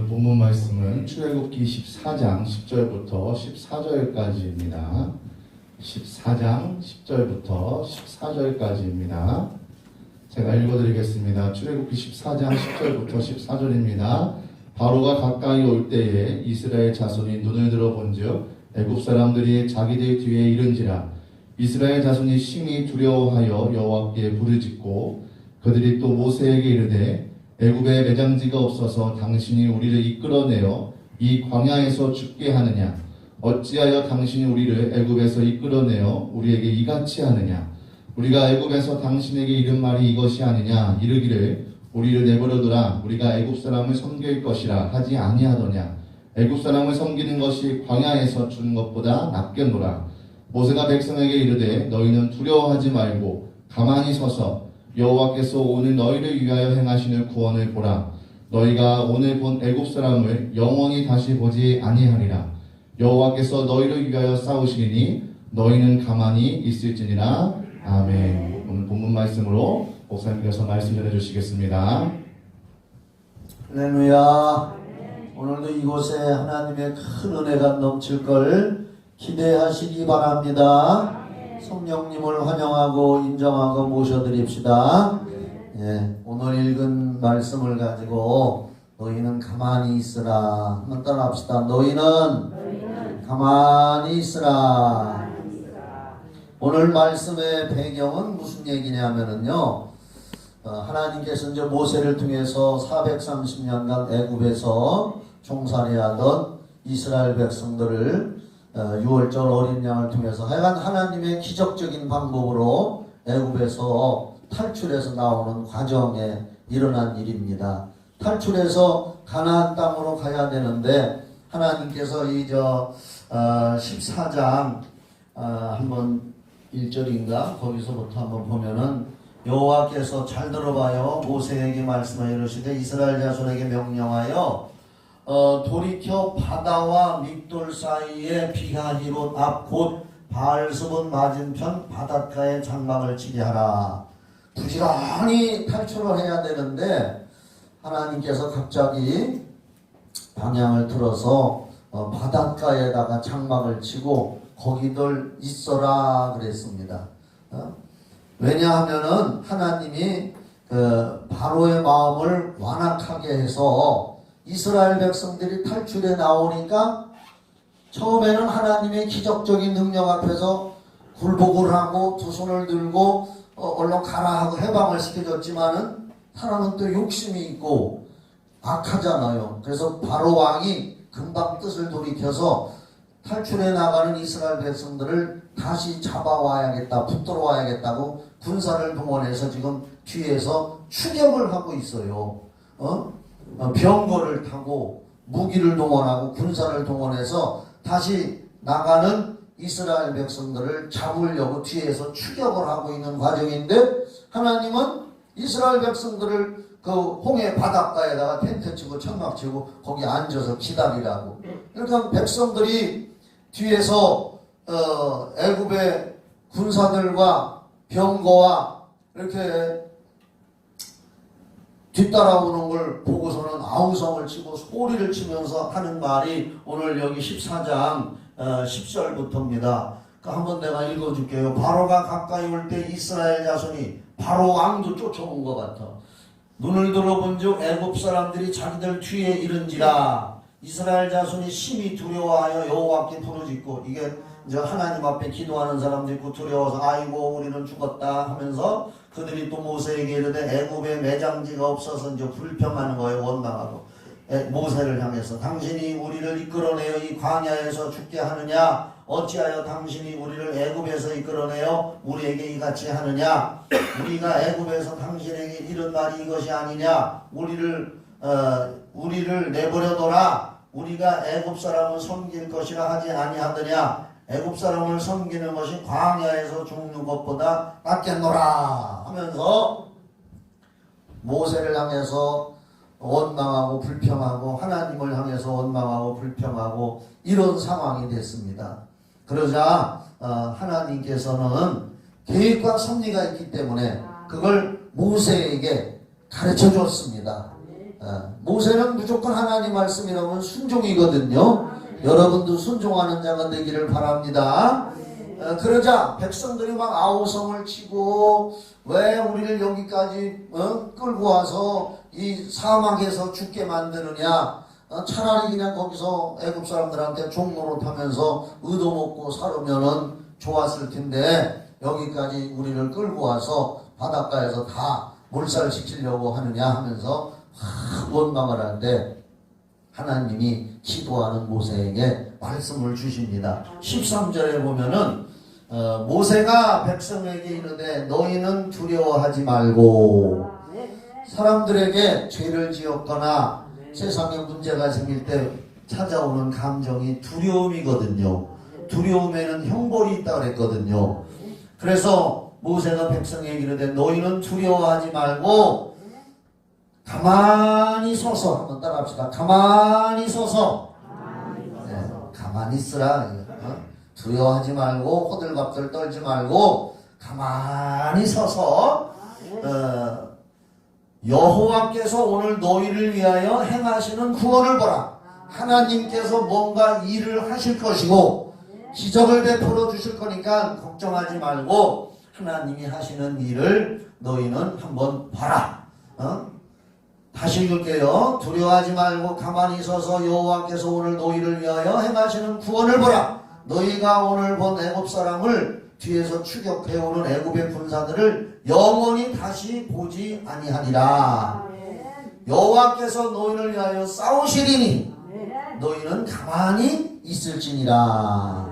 오늘 본문 말씀은 출애굽기 14장 10절부터 14절까지입니다. 14장 10절부터 14절까지입니다. 제가 읽어드리겠습니다. 출애굽기 14장 10절부터 14절입니다. 바로가 가까이 올 때에 이스라엘 자손이 눈을 들어본즉 애굽 사람들이 자기들 뒤에 이른지라. 이스라엘 자손이 심히 두려워하여 여호와께 부르짖고 그들이 또 모세에게 이르되 애굽에 매장지가 없어서 당신이 우리를 이끌어내어 이 광야에서 죽게 하느냐? 어찌하여 당신이 우리를 애굽에서 이끌어내어 우리에게 이같이 하느냐? 우리가 애굽에서 당신에게 이른 말이 이것이 아니냐? 이르기를 우리를 내버려두라. 우리가 애굽 사람을 섬길 것이라 하지 아니하더냐? 애굽 사람을 섬기는 것이 광야에서 죽는 것보다 낫겠노라. 모세가 백성에게 이르되 너희는 두려워하지 말고 가만히 서서 여호와께서 오늘 너희를 위하여 행하시는 구원을 보라. 너희가 오늘 본 애굽 사람을 영원히 다시 보지 아니하리라. 여호와께서 너희를 위하여 싸우시리니 너희는 가만히 있을지니라. 아멘. 오늘 본문 말씀으로 목사님께서 말씀 전해주시겠습니다. 할렐루야. 오늘도 이곳에 하나님의 큰 은혜가 넘칠 걸 기대하시기 바랍니다. 성령님을 환영하고 인정하고 모셔드립시다. 예, 오늘 읽은 말씀을 가지고 너희는 가만히 있으라. 한번 따라합시다. 너희는 가만히 있으라. 오늘 말씀의 배경은 무슨 얘기냐면요, 하나님께서 이제 모세를 통해서 430년간 애굽에서 종살이하던 이스라엘 백성들을 6월절 어린 양을 통해서 하여간 하나님의 기적적인 방법으로 애굽에서 탈출해서 나오는 과정에 일어난 일입니다. 탈출해서 가나안 땅으로 가야 되는데 하나님께서 14장 한번 1절인가 거기서부터 한번 보면은 여호와께서 잘 들어봐요. 모세에게 말씀하여 이르시되 이스라엘 자손에게 명령하여 돌이켜 바다와 믹돌 사이에 비하히롯 앞 곧 바알스본 맞은편 바닷가에 장막을 치게 하라. 부지런히 탈출을 해야 되는데 하나님께서 갑자기 방향을 틀어서 바닷가에다가 장막을 치고 거기들 있어라 그랬습니다. 왜냐하면은 하나님이 바로의 마음을 완악하게 해서 이스라엘 백성들이 탈출해 나오니까 처음에는 하나님의 기적적인 능력 앞에서 굴복을 하고 두 손을 들고 얼른 가라 하고 해방을 시켜줬지만은 사람은 또 욕심이 있고 악하잖아요. 그래서 바로 왕이 금방 뜻을 돌이켜서 탈출해 나가는 이스라엘 백성들을 다시 잡아와야겠다, 붙들어 와야겠다고 군사를 동원해서 지금 뒤에서 추격을 하고 있어요. 병거를 타고 무기를 동원하고 군사를 동원해서 다시 나가는 이스라엘 백성들을 잡으려고 뒤에서 추격을 하고 있는 과정인데 하나님은 이스라엘 백성들을 그 홍해 바닷가에다가 텐트 치고 천막 치고 거기 앉아서 기다리라고. 그러니까 백성들이 뒤에서 애굽의 군사들과 병거와 이렇게 뒤따라오는 걸 보고서는 아우성을 치고 소리를 치면서 하는 말이 오늘 여기 14장 10절부터입니다. 한번 내가 읽어줄게요. 바로가 가까이 올 때 이스라엘 자손이 바로 왕도 쫓아온 것 같아. 눈을 들어본즉 애굽 사람들이 자기들 뒤에 이른지라. 이스라엘 자손이 심히 두려워하여 여호와께 부르짖고, 이게 이제 하나님 앞에 기도하는 사람도 있고 두려워서 아이고 우리는 죽었다 하면서 그들이 또 모세에게 이르되 애굽에 매장지가 없어서 이제 불평하는 거예요. 원망하고 모세를 향해서 당신이 우리를 이끌어내어 이 광야에서 죽게 하느냐? 어찌하여 당신이 우리를 애굽에서 이끌어내어 우리에게 이같이 하느냐? 우리가 애굽에서 당신에게 이런 말이 이것이 아니냐? 우리를 내버려둬라. 우리가 애굽 사람을 섬길 것이라 하지 아니하더냐? 애굽 사람을 섬기는 것이 광야에서 죽는 것보다 낫겠노라 하면서 모세를 향해서 원망하고 불평하고 하나님을 향해서 원망하고 불평하고 이런 상황이 됐습니다. 그러자 하나님께서는 계획과 섭리가 있기 때문에 그걸 모세에게 가르쳐 줬습니다. 모세는 무조건 하나님 말씀이라면 순종이거든요. 여러분도 순종하는 자가 되기를 바랍니다. 그러자 백성들이 막 아우성을 치고 왜 우리를 여기까지 끌고 와서 이 사막에서 죽게 만드느냐, 차라리 그냥 거기서 애굽 사람들한테 종노릇하면서 얻어먹고 살으면은 좋았을 텐데 여기까지 우리를 끌고 와서 바닷가에서 다 몰살시키려고 하느냐 하면서 원망을 하는데 하나님이 기도하는 모세에게 말씀을 주십니다. 13절에 보면은 모세가 백성에게 이르되 너희는 두려워하지 말고, 사람들에게 죄를 지었거나 세상에 문제가 생길 때 찾아오는 감정이 두려움이거든요. 두려움에는 형벌이 있다고 그랬거든요. 그래서 모세가 백성에게 이르되 너희는 두려워하지 말고 가만히 서서, 한번 따라합시다. 가만히 서서. 가만히 있으라. 두려워하지 말고 호들갑들 떨지 말고 가만히 서서 여호와께서 오늘 너희를 위하여 행하시는 구원을 보라. 하나님께서 뭔가 일을 하실 것이고 기적을 베풀어 주실 거니까 걱정하지 말고 하나님이 하시는 일을 너희는 한번 봐라. 다시 읽을게요. 두려워하지 말고 가만히 서서 여호와께서 오늘 너희를 위하여 행하시는 구원을 보라. 너희가 오늘 본 애굽 사람을 뒤에서 추격해오는 애굽의 군사들을 영원히 다시 보지 아니하리라. 여호와께서 너희를 위하여 싸우시리니 너희는 가만히 있을지니라.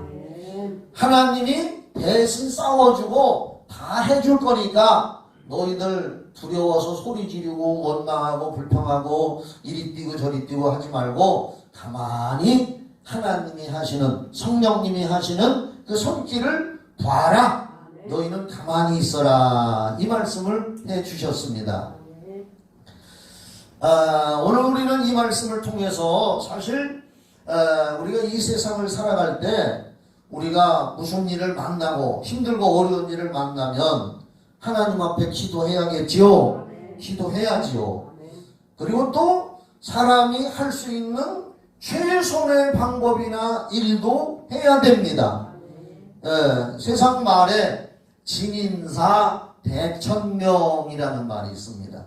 하나님이 대신 싸워주고 다 해줄 거니까 너희들 두려워서 소리 지르고 원망하고 불평하고 이리 뛰고 저리 뛰고 하지 말고 가만히 하나님이 하시는, 성령님이 하시는 그 손길을 봐라. 너희는 가만히 있어라. 이 말씀을 해주셨습니다. 오늘 우리는 이 말씀을 통해서 사실 우리가 이 세상을 살아갈 때 우리가 무슨 일을 만나고 힘들고 어려운 일을 만나면 하나님 앞에 기도해야겠지요. 기도해야지요. 그리고 또 사람이 할 수 있는 최선의 방법이나 일도 해야 됩니다. 세상 말에 진인사 대천명이라는 말이 있습니다.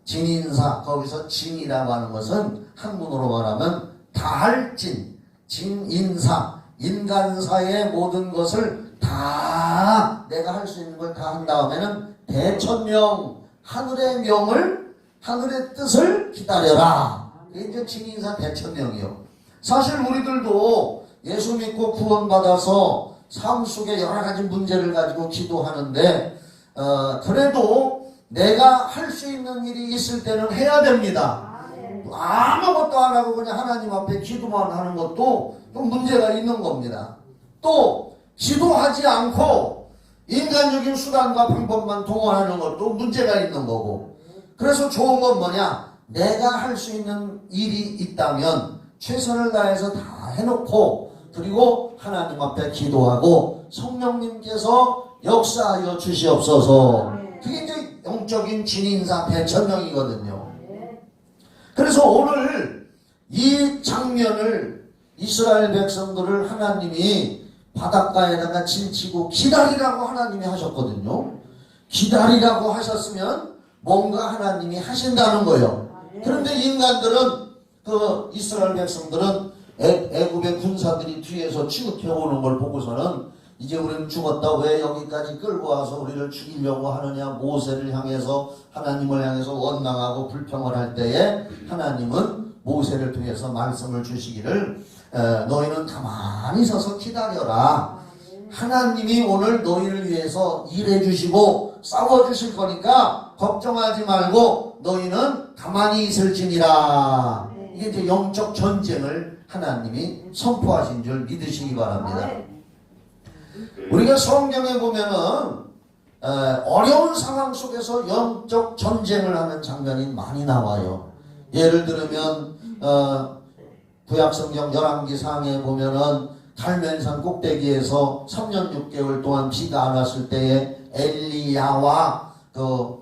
진인사, 거기서 진이라고 하는 것은 한문으로 말하면 다할 진, 진인사, 인간사의 모든 것을 다 내가 할 수 있는 걸 다 한 다음에는 대천명, 하늘의 명을, 하늘의 뜻을 기다려라. 이게 이제 진인사 대천명이요. 사실 우리들도 예수 믿고 구원받아서 삶 속에 여러 가지 문제를 가지고 기도하는데 그래도 내가 할 수 있는 일이 있을 때는 해야 됩니다. 아무것도 안 하고 그냥 하나님 앞에 기도만 하는 것도 좀 문제가 있는 겁니다. 또 기도하지 않고 인간적인 수단과 방법만 동원하는 것도 문제가 있는 거고, 그래서 좋은 건 뭐냐? 내가 할 수 있는 일이 있다면 최선을 다해서 다 해놓고 그리고 하나님 앞에 기도하고 성령님께서 역사하여 주시옵소서. 그게 이제 영적인 진인사 대천명이거든요. 그래서 오늘 이 장면을 이스라엘 백성들을 하나님이 바닷가에다가 진치고 기다리라고 하나님이 하셨거든요. 기다리라고 하셨으면 뭔가 하나님이 하신다는 거예요. 그런데 인간들은, 그 이스라엘 백성들은 애굽의 군사들이 뒤에서 취급해오는 걸 보고서는 이제 우리는 죽었다, 왜 여기까지 끌고 와서 우리를 죽이려고 하느냐, 모세를 향해서, 하나님을 향해서 원망하고 불평을 할 때에 하나님은 모세를 통해서 말씀을 주시기를 너희는 가만히 서서 기다려라. 하나님이 오늘 너희를 위해서 일해 주시고 싸워 주실 거니까 걱정하지 말고 너희는 가만히 있을지니라. 이게 이제 영적 전쟁을 하나님이 선포하신 줄 믿으시기 바랍니다. 우리가 성경에 보면은 어려운 상황 속에서 영적 전쟁을 하는 장면이 많이 나와요. 예를 들면 구약성경 열왕기상에 보면은 갈멜산 꼭대기에서 3년 6개월 동안 비가 안 왔을 때에 엘리야와 그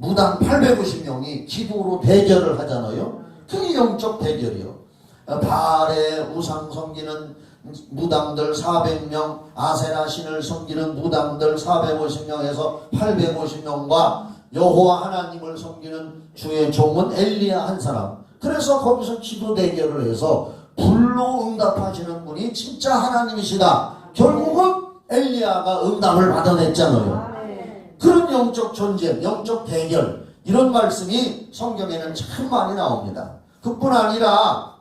무당 850명이 기도로 대결을 하잖아요. 그게 영적 대결이요. 바알의 우상 섬기는 무당들 400명, 아세라 신을 섬기는 무당들 450명에서 850명과 여호와 하나님을 섬기는 주의 종은 엘리야 한 사람. 그래서 거기서 기도 대결을 해서 불로 응답하시는 분이 진짜 하나님이시다. 결국은 엘리야가 응답을 받아냈잖아요. 그런 영적 전쟁, 영적 대결, 이런 말씀이 성경에는 참 많이 나옵니다. 그뿐 아니라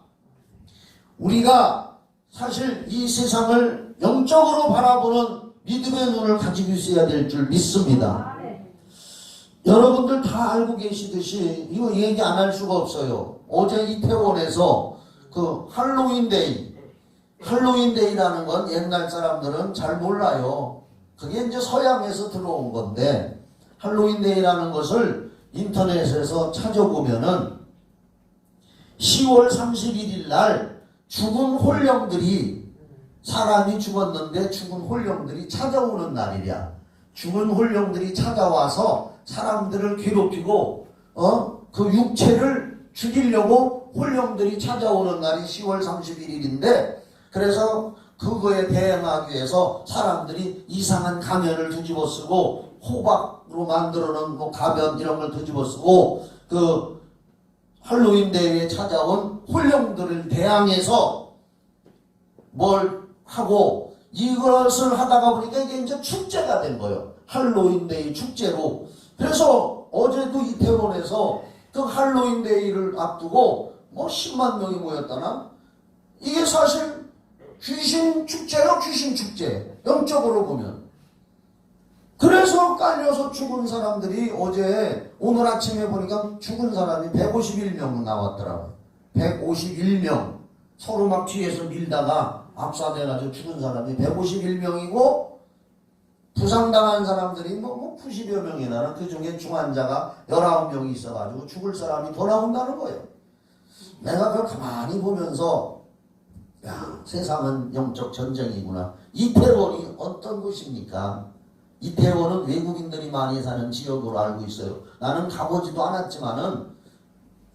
우리가 사실 이 세상을 영적으로 바라보는 믿음의 눈을 가지고 있어야 될 줄 믿습니다. 여러분들 다 알고 계시듯이 이거 얘기 안 할 수가 없어요. 어제 이태원에서 그 할로윈데이라는 건 옛날 사람들은 잘 몰라요. 그게 이제 서양에서 들어온 건데, 할로윈데이라는 것을 인터넷에서 찾아보면은 10월 31일 날 죽은 홀령들이, 사람이 죽었는데 죽은 홀령들이 찾아오는 날이랴. 죽은 홀령들이 찾아와서 사람들을 괴롭히고 그 육체를 죽이려고 홀령들이 찾아오는 날이 10월 31일인데, 그래서 그거에 대응하기 위해서 사람들이 이상한 가면을 뒤집어 쓰고 호박으로 만들어 놓은 뭐 가면 이런 걸 뒤집어 쓰고 그 할로윈 대회에 찾아온 홀령들을 대항해서 뭘 하고, 이것을 하다가 보니까 이게 이제 축제가 된 거예요. 할로윈 데이 축제로. 그래서 어제도 이태원에서 그 할로윈 데이를 앞두고 뭐 10만 명이 모였다나? 이게 사실 귀신 축제요, 귀신 축제. 영적으로 보면. 그래서 깔려서 죽은 사람들이 어제, 오늘 아침에 보니까 죽은 사람이 151명 나왔더라고요. 151명. 서로 막 뒤에서 밀다가 압사돼가지고 죽은 사람이 151명이고, 부상당한 사람들이 뭐 90여 명이나, 그 중에 중환자가 19명이 있어가지고 죽을 사람이 더 나온다는 거예요. 내가 그걸 가만히 보면서, 야, 세상은 영적 전쟁이구나. 이태원이 어떤 곳입니까? 이태원은 외국인들이 많이 사는 지역으로 알고 있어요. 나는 가보지도 않았지만은,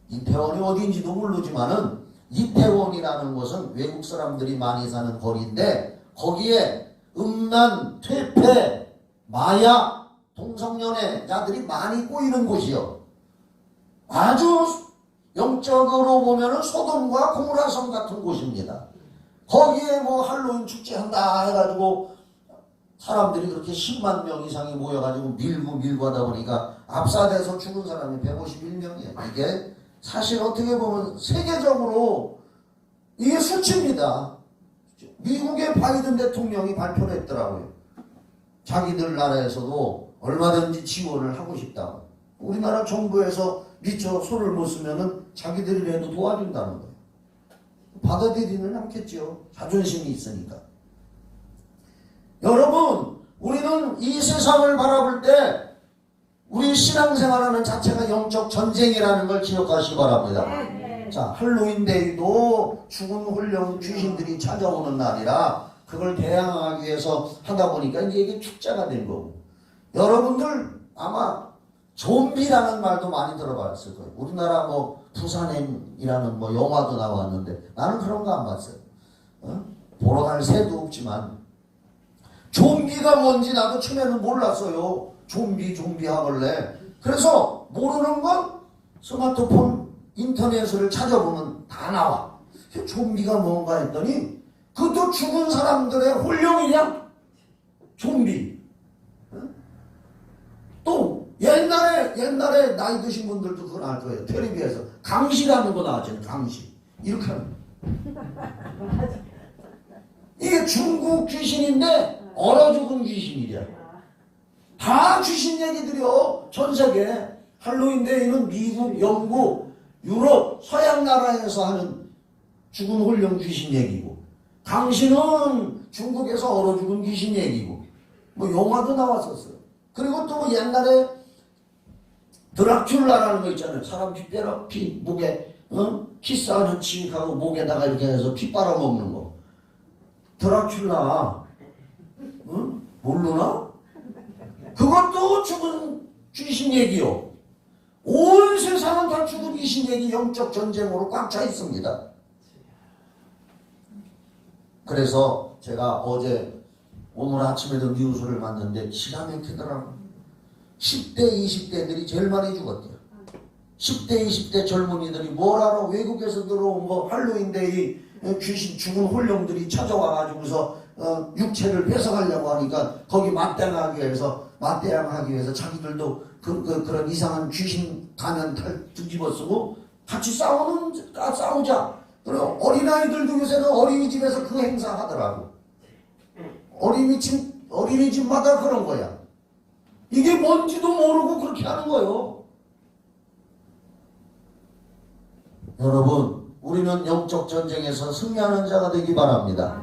이태원이 어딘지도 모르지만은, 이태원이라는 곳은 외국 사람들이 많이 사는 거리인데, 거기에 음란, 퇴폐, 마약, 동성연애자들이 많이 꼬이는 곳이요. 아주 영적으로 보면은 소돔과 고모라성 같은 곳입니다. 거기에 뭐 할로윈 축제 한다 해가지고 사람들이 그렇게 10만 명 이상이 모여가지고 밀고 하다 보니까 압사돼서 죽은 사람이 151명이에요. 이게 사실 어떻게 보면 세계적으로 이게 수치입니다. 미국의 바이든 대통령이 발표를 했더라고요. 자기들 나라에서도 얼마든지 지원을 하고 싶다고. 우리나라 정부에서 미처 손을 못 쓰면은 자기들이라도 도와준다는 거예요. 받아들이는 않겠죠. 자존심이 있으니까. 여러분, 우리는 이 세상을 바라볼 때 우리 신앙생활하는 자체가 영적 전쟁이라는 걸 기억하시기 바랍니다. 자, 할로윈데이도 죽은 홀령 귀신들이 찾아오는 날이라 그걸 대항하기 위해서 하다 보니까 이제 이게 축제가 된 거고. 여러분들 아마 좀비라는 말도 많이 들어봤을 거예요. 우리나라 뭐 부산행이라는 뭐 영화도 나왔는데 나는 그런 거 안 봤어요. 보러 갈 새도 없지만 좀비가 뭔지 나도 처음에는 몰랐어요. 좀비 하길래. 그래서 모르는 건 스마트폰 인터넷을 찾아보면 다 나와. 좀비가 뭔가 했더니 그것도 죽은 사람들의 홀령이냐? 좀비. 또 옛날에 나이 드신 분들도 그걸 알 거예요. 텔레비에서 강시라는 거 나왔잖아요. 강시. 이렇게 하는 거. 이게 중국 귀신인데 얼어 죽은 귀신이야. 다 귀신 얘기들이요. 전 세계. 할로윈데이는 미국, 영국, 유럽, 서양 나라에서 하는 죽은 홀령 귀신 얘기고, 강시는 중국에서 얼어 죽은 귀신 얘기고, 뭐 영화도 나왔었어요. 그리고 또 옛날에 드라큘라라는 거 있잖아요. 사람 피 빼라, 피 목에 키스하는 칙하고 목에다가 이렇게 해서 피 빨아먹는 거. 드라큘라 모르나? 그것도 죽은 귀신 얘기요. 온 세상은 다 죽은 이신에게 영적 전쟁으로 꽉 차 있습니다. 그래서 제가 오늘 아침에도 뉴스를 봤는데 기가 막히더라고. 10대, 20대들이 제일 많이 죽었대요. 10대, 20대 젊은이들이 뭘 알아? 외국에서 들어온 거 할로윈데이 귀신 죽은 홀령들이 찾아와가지고서 육체를 뺏어가려고 하니까 거기 맞대항하기 위해서 자기들도 그런 이상한 귀신 가면 뒤집어 쓰고 같이 싸우자. 그리고 어린아이들도 요새는 어린이집에서 그 행사 하더라고. 어린이집마다 그런 거야. 이게 뭔지도 모르고 그렇게 하는 거예요. 여러분, 우리는 영적 전쟁에서 승리하는 자가 되기 바랍니다.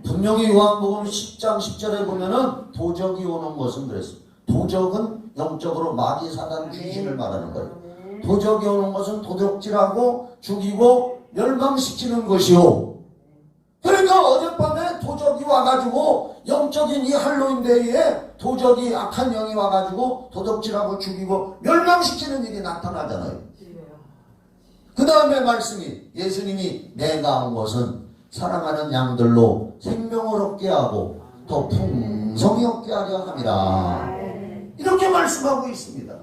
분명히 요한복음 10장 10절에 보면은 도적이 오는 것은 그랬어. 도적은 영적으로 마귀 사단 귀신을 말하는 거예요. 도적이 오는 것은 도적질하고 죽이고 멸망시키는 것이요. 그러니까 어젯밤에 도적이 와가지고 영적인 이 할로윈데이에 도적이 악한 영이 와가지고 도적질하고 죽이고 멸망시키는 일이 나타나잖아요. 그 다음에 말씀이 예수님이 내가 온 것은 사랑하는 양들로 생명을 얻게 하고 더 풍성히 얻게 하려 함이라. 이렇게 말씀하고 있습니다.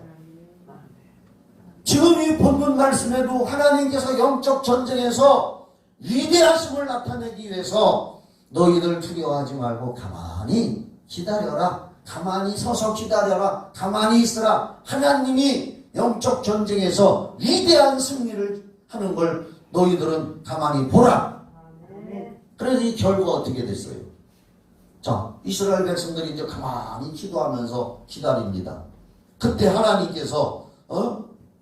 지금 이 본문 말씀에도 하나님께서 영적 전쟁에서 위대하심을 나타내기 위해서 너희들 두려워하지 말고 가만히 기다려라. 가만히 서서 기다려라. 가만히 있으라. 하나님이 영적 전쟁에서 위대한 승리를 하는 걸 너희들은 가만히 보라. 그래서 이 결과 어떻게 됐어요? 자, 이스라엘 백성들이 이제 가만히 기도하면서 기다립니다. 그때 하나님께서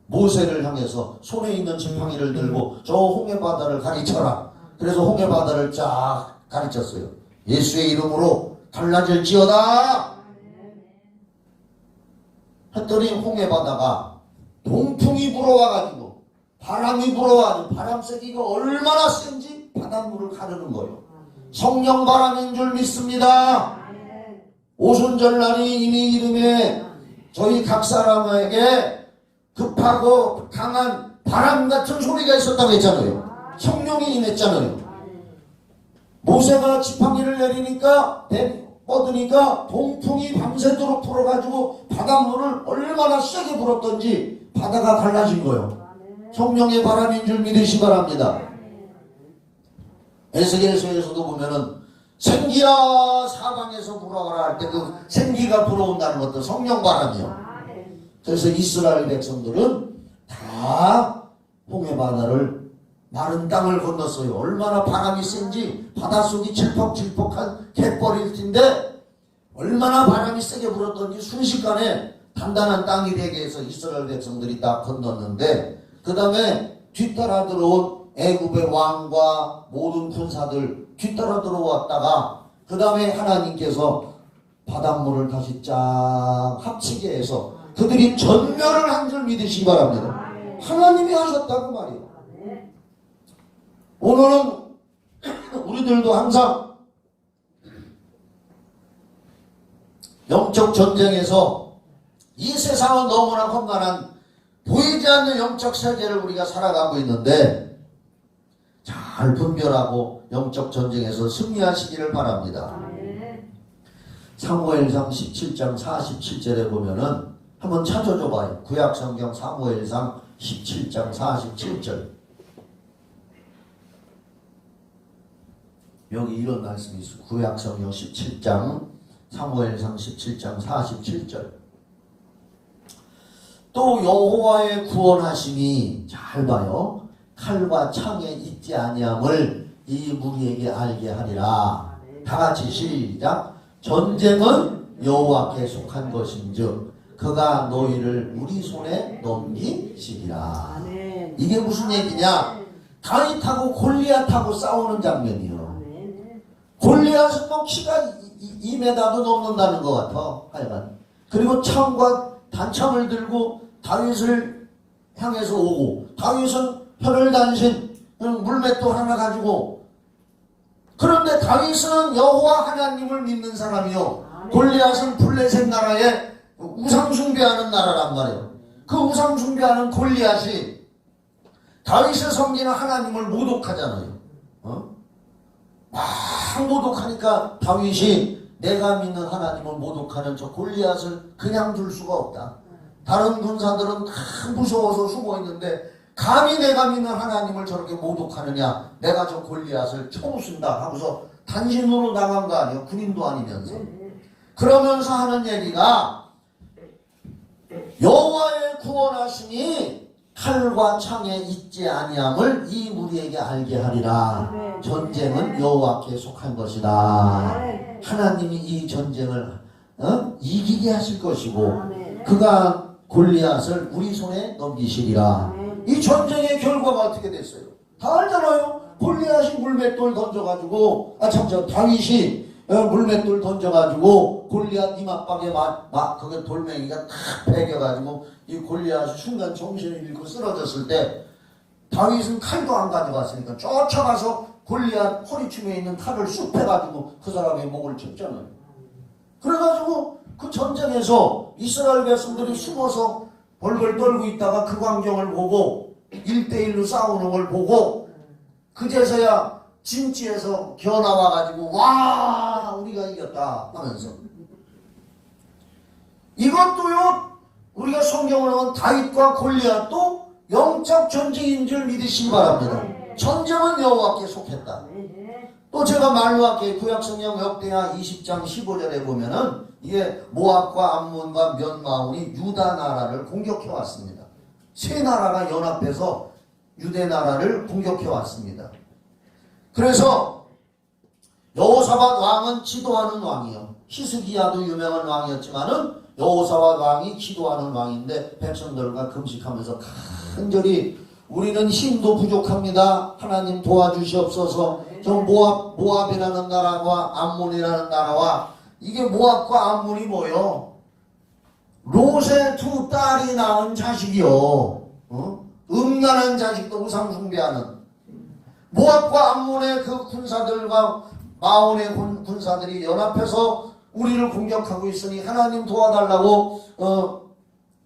모세를 향해서 손에 있는 지팡이를 들고 저 홍해바다를 가르쳐라. 그래서 홍해바다를 쫙 가르쳤어요. 예수의 이름으로 갈라질지어다 했더니 홍해바다가 동풍이 불어와가지고 바람이 불어와가지고 바람 세기가 얼마나 센지 바닷물을 가르는 거예요. 성령 바람인 줄 믿습니다. 오순절날이 이미 이름에 저희 각 사람에게 급하고 강한 바람 같은 소리가 있었다고 했잖아요. 성령이 임했잖아요. 모세가 지팡이를 내리니까 뻗으니까 동풍이 밤새도록 불어가지고 바닷물을 얼마나 세게 불었던지 바다가 갈라진 거예요. 성령의 바람인 줄 믿으시 바랍니다. 에스겔서에서도 보면은 생기야 사방에서 불어오라 할 때 그 생기가 불어온다는 것도 성령 바람이요. 그래서 이스라엘 백성들은 다 홍해바다를 마른 땅을 건넜어요. 얼마나 바람이 센지 바닷속이 질퍽질퍽한 갯벌일 텐데 얼마나 바람이 세게 불었던지 순식간에 단단한 땅이 되게 해서 이스라엘 백성들이 다 건넜는데 그 다음에 뒤따라 들어온 애굽의 왕과 모든 군사들 뒤따라 들어왔다가 그 다음에 하나님께서 바닷물을 다시 쫙 합치게 해서 그들이 전멸을 한 줄 믿으시기 바랍니다. 하나님이 하셨다고 말이에요. 오늘은 우리들도 항상 영적 전쟁에서 이 세상은 너무나 험난한 보이지 않는 영적 세계를 우리가 살아가고 있는데 잘 분별하고 영적 전쟁에서 승리하시기를 바랍니다. 사무엘상 17장 47절에 보면은 한번 찾아줘 봐요. 구약성경 사무엘상 17장 47절. 여기 이런 말씀이 있어요. 구약성경 17장 사무엘상 17장 47절. 또 여호와의 구원하심이 잘 봐요. 칼과 창에 있지 아니함을 이 무리에게 알게 하리라. 다 같이 시작. 전쟁은 여호와께 속한 것인즉 그가 너희를 우리 손에 넘기시리라. 이게 무슨 얘기냐? 다윗하고 골리앗하고 싸우는 장면이요. 골리앗은 뭐 키가 2m도 넘는다는 것 같아. 하여간. 그리고 창과 단창을 들고 다윗을 향해서 오고 다윗은 혀를 단신 물맷돌 하나 가지고 그런데 다윗은 여호와 하나님을 믿는 사람이요 골리앗은 블레셋 나라의 우상 숭배하는 나라란 말이에요. 그 우상 숭배하는 골리앗이 다윗의 섬기는 하나님을 모독하잖아요. 막 모독하니까 다윗이 내가 믿는 하나님을 모독하는 저 골리앗을 그냥 둘 수가 없다. 다른 군사들은 다 무서워서 숨어 있는데 감히 내가 믿는 하나님을 저렇게 모독하느냐, 내가 저 골리앗을 쳐부순다 하고서 단신으로 나간 거 아니에요. 군인도 아니면서. 그러면서 하는 얘기가 여호와의 구원하심이 칼과 창에 있지 아니함을 이 무리에게 알게 하리라. 전쟁은 여호와께 속한 것이다. 하나님이 이 전쟁을 이기게 하실 것이고 그가 골리앗을 우리 손에 넘기시리라. 이 전쟁의 결과가 어떻게 됐어요? 다 알잖아요. 골리앗이 물맷돌 던져가지고 다윗이 물맷돌 던져가지고 골리앗 이마박에 그게 돌멩이가 탁 베겨가지고 이 골리앗이 순간 정신을 잃고 쓰러졌을 때 다윗은 칼도 안 가져갔으니까 쫓아가서 골리앗 허리춤에 있는 칼을 쑥 패가지고 그 사람의 목을 쳤잖아요. 그래가지고 그 전쟁에서 이스라엘 백성들이 숨어서 벌벌 떨고 있다가 그 광경을 보고 1대1로 싸우는 걸 보고 그제서야 진지에서 기어 나와가지고 와 우리가 이겼다 하면서 이것도요 우리가 성경을 보면 다윗과 골리앗도 영적 전쟁인 줄 믿으시기 바랍니다. 전쟁은 여호와께 속했다. 또 제가 말로 할게요. 구약성경 역대하 20장 15절에 보면은 이게 모압과 암몬과 면마온이 유다 나라를 공격해 왔습니다. 세 나라가 연합해서 유대 나라를 공격해 왔습니다. 그래서 여호사밧 왕은 기도하는 왕이요. 히스기야도 유명한 왕이었지만은 여호사밧 왕이 기도하는 왕인데 백성들과 금식하면서 간절히 우리는 힘도 부족합니다. 하나님 도와주시옵소서. 저 모압이라는 나라와 암몬이라는 나라와 이게 모압과 암몬이 뭐요? 롯의 두 딸이 낳은 자식이요. 음란한 자식도 우상 숭배하는 모압과 암몬의 그 군사들과 마온의 군사들이 연합해서 우리를 공격하고 있으니 하나님 도와달라고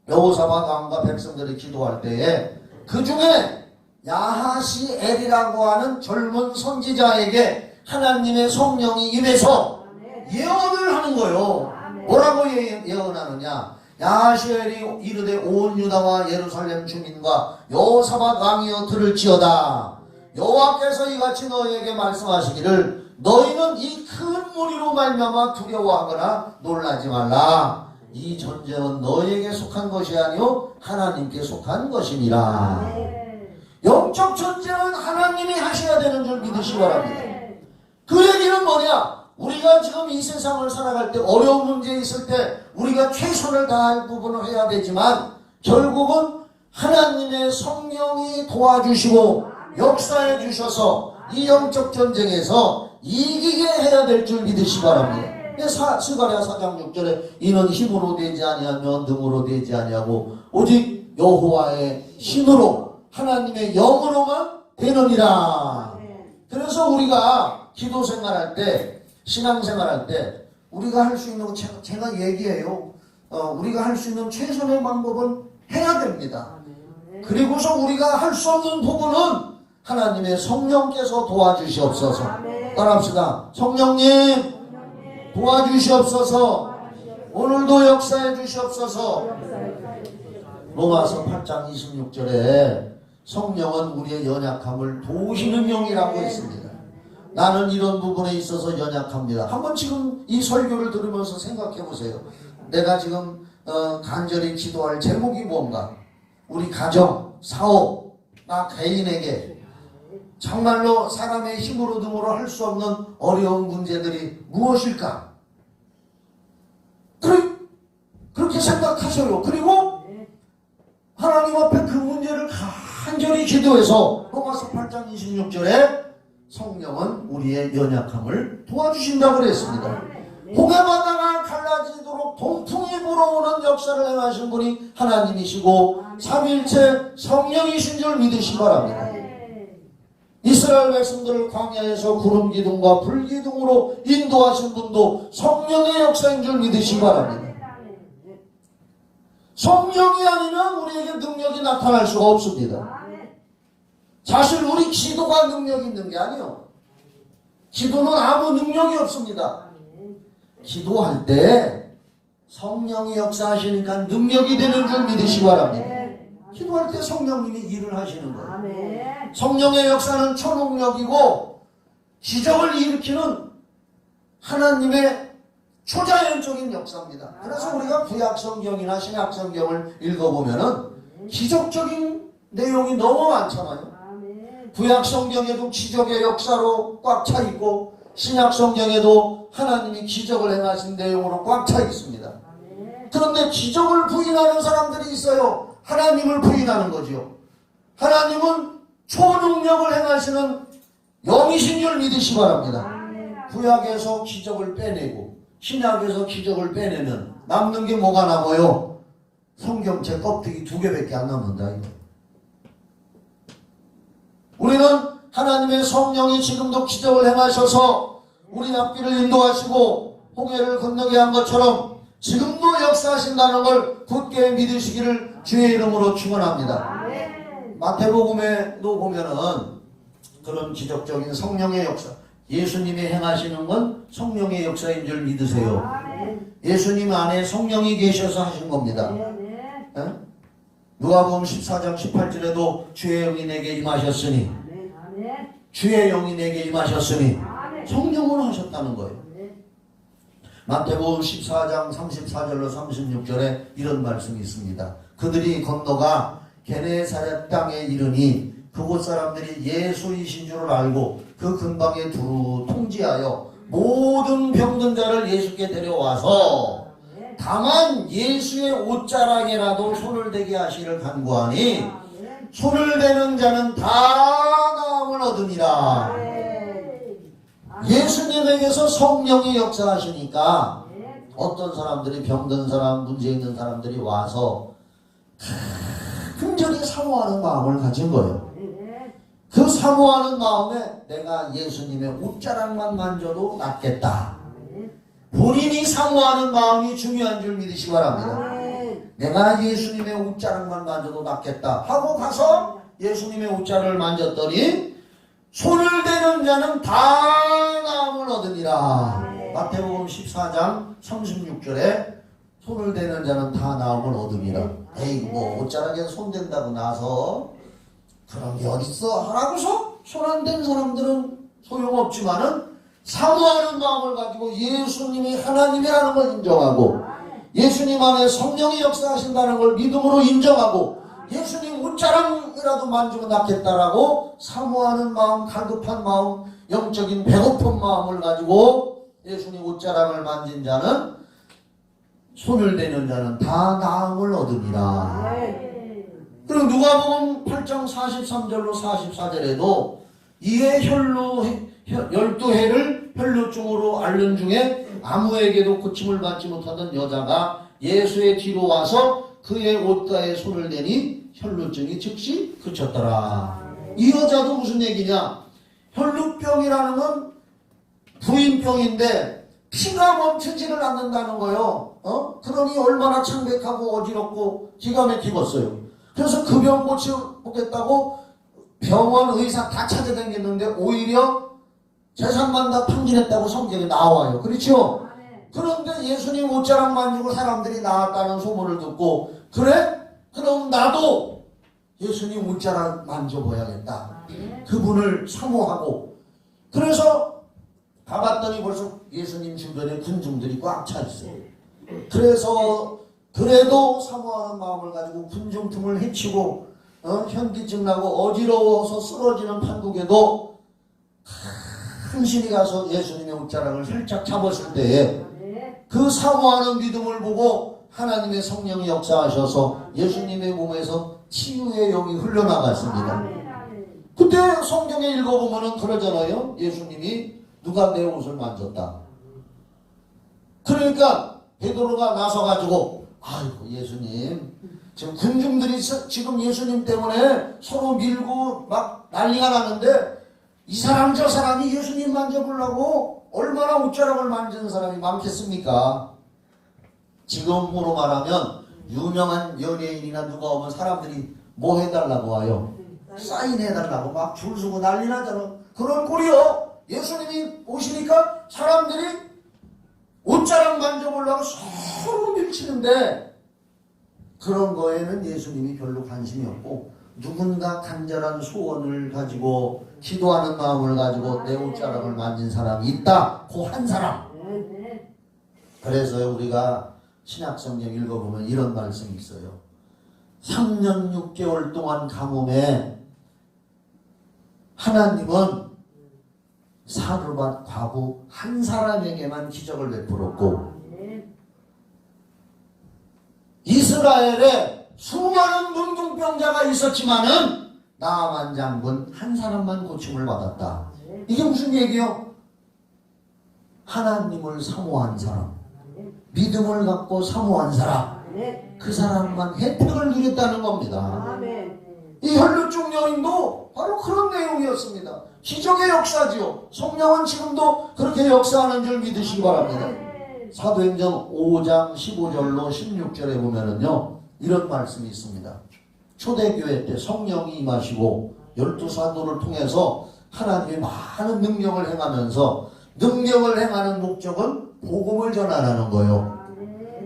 여호사밧 왕과 백성들이 기도할 때에 그 중에 야하시 엘이라고 하는 젊은 선지자에게 하나님의 성령이 임해서 예언을 하는 거예요. 뭐라고 예언하느냐? 야하시 엘이 이르되 온 유다와 예루살렘 주민과 여호사밧 왕이여 들을지어다. 여호와께서 이같이 너희에게 말씀하시기를 너희는 이 큰 무리로 말미암아 두려워하거나 놀라지 말라. 이 전쟁은 너희에게 속한 것이 아니요 하나님께 속한 것이니라. 영적 전쟁은 하나님이 하셔야 되는 줄 믿으시기 바랍니다. 그 얘기는 뭐냐? 우리가 지금 이 세상을 살아갈 때 어려운 문제 있을 때 우리가 최선을 다할 부분을 해야 되지만 결국은 하나님의 성령이 도와주시고 역사해 주셔서 이 영적 전쟁에서 이기게 해야 될 줄 믿으시기 바랍니다. 스가랴 4장 6절에 이는 힘으로 되지 아니하며 능으로 되지 아니하고 오직 여호와의 힘으로 하나님의 영으로만 되느니라. 그래서 우리가 기도 생활할 때 신앙 생활할 때 우리가 할 수 있는 거 제가 얘기해요. 우리가 할 수 있는 최선의 방법은 해야 됩니다. 그리고서 우리가 할 수 없는 부분은 하나님의 성령께서 도와주시옵소서. 따라합시다. 성령님 도와주시옵소서. 오늘도 역사해 주시옵소서. 로마서 8장 26절에 성령은 우리의 연약함을 도우시는 영이라고 했습니다. 나는 이런 부분에 있어서 연약합니다. 한번 지금 이 설교를 들으면서 생각해 보세요. 내가 지금 간절히 기도할 제목이 뭔가? 우리 가정, 사업, 나 개인에게 정말로 사람의 힘으로 등으로 할 수 없는 어려운 문제들이 무엇일까? 그렇게 생각하셔요. 그리고 하나님 앞에 그 문제를 간절히 기도해서 로마서 8장 26절에 성령은 우리의 연약함을 도와주신다고 그랬습니다. 홍해바다가 갈라지도록 동풍이 불어오는 역사를 행하신 분이 하나님이시고 삼위일체 성령이신 줄 믿으시기 바랍니다. 이스라엘 백성들을 광야에서 구름 기둥과 불 기둥으로 인도하신 분도 성령의 역사인 줄 믿으시기 바랍니다. 성령이 아니면 우리에게 능력이 나타날 수가 없습니다. 사실 우리 기도가 능력이 있는 게 아니에요. 기도는 아무 능력이 없습니다. 기도할 때 성령이 역사하시니까 능력이 되는 줄 믿으시기 바랍니다. 기도할 때 성령님이 일을 하시는 거예요. 성령의 역사는 초능력이고 기적을 일으키는 하나님의 초자연적인 역사입니다. 그래서 우리가 구약성경이나 신약성경을 읽어보면은 기적적인 내용이 너무 많잖아요. 구약성경에도 기적의 역사로 꽉 차 있고 신약성경에도 하나님이 기적을 행하신 내용으로 꽉 차 있습니다. 그런데 기적을 부인하는 사람들이 있어요. 하나님을 부인하는 거죠. 하나님은 초능력을 행하시는 영이신 줄 믿으시기 바랍니다. 구약에서 기적을 빼내고 신약에서 기적을 빼내면 남는 게 뭐가 남아요? 성경책 껍데기 2개밖에 안 남는다. 이거. 우리는 하나님의 성령이 지금도 기적을 행하셔서 우리 납기를 인도하시고 홍해를 건너게 한 것처럼 지금도 역사하신다는 걸 굳게 믿으시기를 주의 이름으로 축원합니다. 마태복음에도 보면은 그런 기적적인 성령의 역사, 예수님이 행하시는 건 성령의 역사인 줄 믿으세요. 예수님 안에 성령이 계셔서 하신 겁니다. 누가복음 14장 18절에도 주의 영이 내게 임하셨으니 주의 영이 내게 임하셨으니 성령으로 하셨다는 거예요. 마태복음 14장 34절로 36절에 이런 말씀이 있습니다. 그들이 건너가 게네사렛 땅에 이르니 그곳 사람들이 예수이신 줄을 알고 그 근방에 두루 통지하여 모든 병든 자를 예수께 데려와서 다만 예수의 옷자락에라도 손을 대게 하시를 간구하니 손을 대는 자는 다 나음을 얻으니라. 예수님에게서 성령이 역사하시니까 어떤 사람들이 병든 사람, 문제 있는 사람들이 와서 간절히 사모하는 마음을 가진 거예요. 그 사모하는 마음에 내가 예수님의 옷자락만 만져도 낫겠다. 본인이 사모하는 마음이 중요한 줄 믿으시기 바랍니다. 내가 예수님의 옷자락만 만져도 낫겠다 하고 가서 예수님의 옷자락을 만졌더니 손을 대는 자는 다 나음을 얻으니라. 마태복음 14장 36절에 손을 대는 자는 다 나음을 얻으니라. 에이 뭐 옷자락에 손 댄다고 나서 그런 게 어딨어 하라고서 손 안 댄 사람들은 소용없지만은 사모하는 마음을 가지고 예수님이 하나님이라는 걸 인정하고 예수님 안에 성령이 역사하신다는 걸 믿음으로 인정하고 예수님 옷자락이라도 만지면 낫겠다라고 사모하는 마음, 갈급한 마음, 영적인 배고픈 마음을 가지고 예수님 옷자락을 만진 자는 손을 대는 자는 다 나음을 얻으니라. 그리고 누가복음 8장 43절로 44절에도 이에 혈루 12해를 혈루증으로 앓는 중에 아무에게도 고침을 받지 못하던 여자가 예수의 뒤로 와서 그의 옷가에 손을 대니 혈루증이 즉시 그쳤더라. 이 여자도 무슨 얘기냐? 혈루병이라는 건 부인병인데 피가 멈추지를 않는다는 거예요. 그러니 얼마나 창백하고 어지럽고 기가 막히겠어요. 그래서 그 병 고쳐보겠다고 병원 의사 다 찾아다녔는데 오히려 재산만 다 탕진했다고 성경에 나와요. 그렇죠? 그런데 예수님 옷자락 만지고 사람들이 나왔다는 소문을 듣고 그래? 그럼 나도 예수님 옷자락 만져봐야겠다. 그분을 사모하고 그래서 가봤더니 벌써 예수님 주변에 군중들이 꽉 차 있어요. 그래서 그래도 사모하는 마음을 가지고 군중 틈을 헤치고 현기증 나고 어지러워서 쓰러지는 판국에도 한신이 가서 예수님의 옷자락을 살짝 잡았을 때에 그 사모하는 믿음을 보고 하나님의 성령이 역사하셔서 예수님의 몸에서 치유의 영이 흘러나갔습니다. 그때 성경에 읽어보면 그러잖아요. 예수님이 누가 내 옷을 만졌다. 그러니까 베드로가 나서가지고 아이고 예수님 지금 군중들이 지금 예수님 때문에 서로 밀고 막 난리가 나는데 이 사람 저 사람이 예수님 만져보려고 얼마나 옷자락을 만지는 사람이 많겠습니까? 지금으로 말하면 유명한 연예인이나 누가 오면 사람들이 뭐 해달라고 와요? 사인해달라고 막 줄 서고 난리 나잖아. 그럴 꼴이요. 예수님이 오시니까 사람들이 옷자락 만져보려고 서로 밀치는데 그런 거에는 예수님이 별로 관심이 없고 누군가 간절한 소원을 가지고 기도하는 마음을 가지고 내 옷자락을 만진 사람이 있다. 그 한 사람. 그래서 우리가 신약성경 읽어보면 이런 말씀이 있어요. 3년 6개월 동안 가뭄에 하나님은 사르밧 과부 한 사람에게만 기적을 베풀었고 이스라엘에 수많은 문둥병자가 있었지만은 나아만 장군 한 사람만 고침을 받았다. 이게 무슨 얘기요? 하나님을 사모한 사람, 믿음을 갖고 사모한 사람, 그 사람만 혜택을 누렸다는 겁니다. 이 혈루증 여인도 바로 그런 내용이었습니다. 기적의 역사지요. 성령은 지금도 그렇게 역사하는 줄 믿으시기 바랍니다. 사도행전 5장 15절로 16절에 보면은요 이런 말씀이 있습니다. 초대교회 때 성령이 임하시고 12사도를 통해서 하나님의 많은 능력을 행하면서 능력을 행하는 목적은 복음을 전하라는 거예요.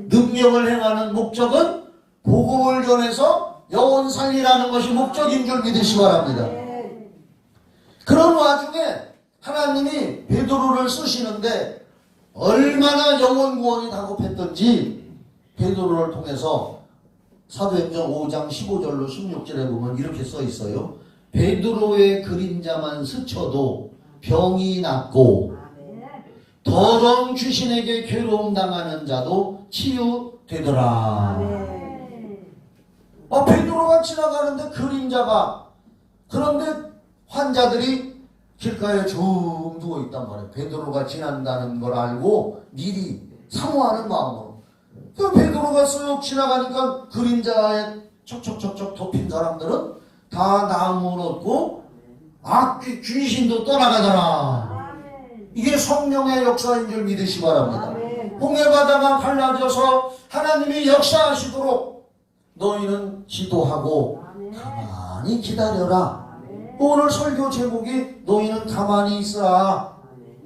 능력을 행하는 목적은 복음을 전해서 영혼 살리라는 것이 목적인 줄 믿으시기 바랍니다. 그런 와중에 하나님이 베드로를 쓰시는데 얼마나 영혼 구원이 다급했던지 베드로를 통해서 사도행전 5장 15절로 16절에 보면 이렇게 써 있어요. 베드로의 그림자만 스쳐도 병이 낫고 더러운 귀신에게 괴로움 당하는 자도 치유되더라. 베드로가 지나가는데 그림자가, 그런데 환자들이 길가에 쭉 누워 있단 말이에요. 베드로가 지난다는 걸 알고 미리 사모하는 마음으로. 그 베드로가 쓱 지나가니까 그림자에 척척척척 덮인 사람들은 다 나음을 얻고 악귀 귀신도 떠나가더라. 이게 성령의 역사인 줄 믿으시기 바랍니다. 홍해바다가 갈라져서 하나님이 역사하시도록 너희는 기도하고 가만히 기다려라. 오늘 설교 제목이 너희는 가만히 있으라.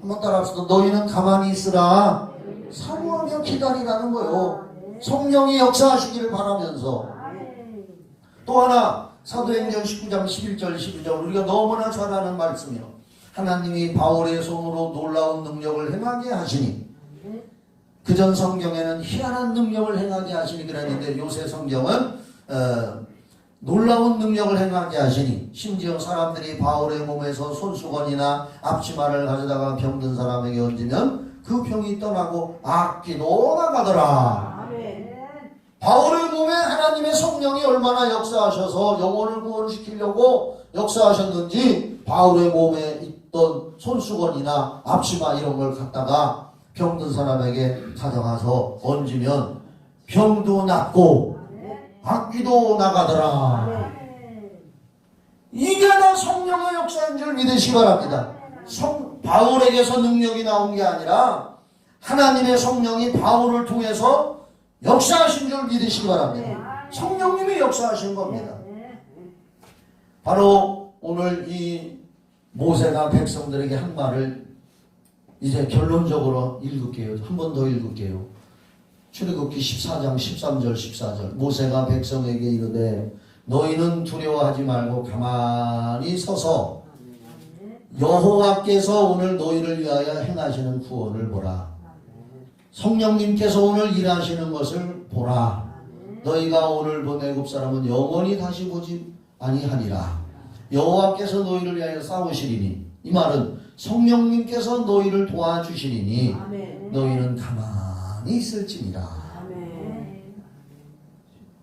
한번 따라합시다. 너희는 가만히 있으라. 사모하며 기다리라는 거예요. 성령이 역사하시기를 바라면서. 또 하나 사도행전 19장 11절 12절 우리가 너무나 잘 아는 말씀이요. 하나님이 바울의 손으로 놀라운 능력을 행하게 하시니, 그전 성경에는 희한한 능력을 행하게 하시니 그랬는데 요새 성경은 놀라운 능력을 행하게 하시니, 심지어 사람들이 바울의 몸에서 손수건이나 앞치마를 가져다가 병든 사람에게 얹으면 그 병이 떠나고 악귀도 나가더라. 바울의 몸에 하나님의 성령이 얼마나 역사하셔서 영혼을 구원시키려고 역사하셨는지 바울의 몸에 있던 손수건이나 앞치마 이런 걸 갖다가 병든 사람에게 가져가서 얹으면 병도 낫고 악귀도 나가더라. 이게 다 성령의 역사인 줄 믿으시기 바랍니다. 바울에게서 능력이 나온 게 아니라 하나님의 성령이 바울을 통해서 역사하신 줄 믿으시기 바랍니다. 성령님이 역사하신 겁니다. 바로 오늘 이 모세가 백성들에게 한 말을 이제 결론적으로 읽을게요. 한 번 더 읽을게요. 출애굽기 14장 13절 14절 모세가 백성에게 이르되 너희는 두려워하지 말고 가만히 서서 여호와께서 오늘 너희를 위하여 행하시는 구원을 보라. 성령님께서 오늘 일하시는 것을 보라. 너희가 오늘 본 애굽 사람은 영원히 다시 보지 아니하리라. 여호와께서 너희를 위하여 싸우시리니, 이 말은 성령님께서 너희를 도와주시리니 너희는 가만히 있을지니라.